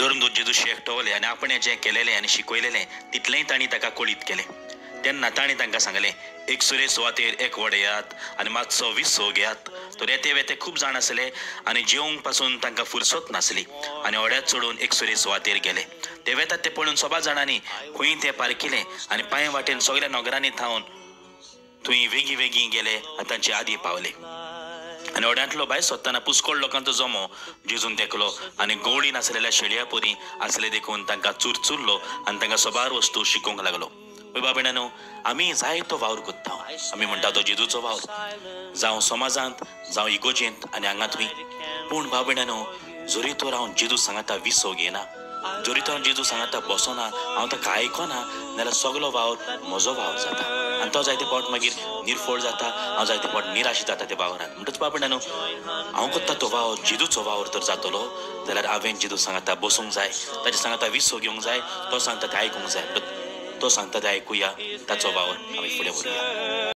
धरून जेजूशी एकटवले आनी आपणें जें केलेलें आनी शिकयलेलें तितलेंय तांणी ताका कळीत केलें. तेन्ना ताणें तांकां सांगलें, एक सुरे सुवातेर एक वडयात आनी मातसो विसो घेयात. तर येते वेते खूब जाण आसले आनी जेवंक पासून तांकां फुरसत नासली आनी ओड्यात चडून एक सुरे सुवातेर गेले. ते वेतात ते पळोवन सोबा जाणांनी खंय तें पारकिलें आनी पांय वाटेन सगल्या नगरांनी थावन थंय वेगी वेगी गेले आनी तांचे आदी पावले. आनी ओड्यांतलो भायर सोदतना पुस्कोळ लोकांचो जमो जेजून देखलो आनी गवळी नासलेल्या शेळया परी आसले देखून तांकां चुरचुरलो आनी तांकां सोबार वस्तू शिकोवंक लागलो. पळय बाबीणानो, आमी जायतो वावर कोत्ता. आमी म्हणटा तो जेजूचो वावर, जावं समाजांत जावं इगोजेंत आनी हांगा थंय. पूण बाबीणानो, जरी तर हांव जेजू सांगता विसो घेयना, जरी तर हांव जेजू सांगता बसोना, हांव ताका आयकना, जाल्यार सगलो वावर म्हजो वावर जाता आनी तो जायते फावट मागीर निर्फळ जाता. हांव जायते फावट निराश जाता त्या वावरान. म्हणटच बाबीणानो, हांव कोत्ता तो वावर जेजूचो वावर तर जातलो जाल्यार हांवें जेजू सांगता बसूंक जाय, ताचे सांगता विसो घेवंक जाय, तो सांगता तें आयकूंक जाय. तो सांगता तें आयकुया, ताचो वावर आमी फुडें व्हरुया.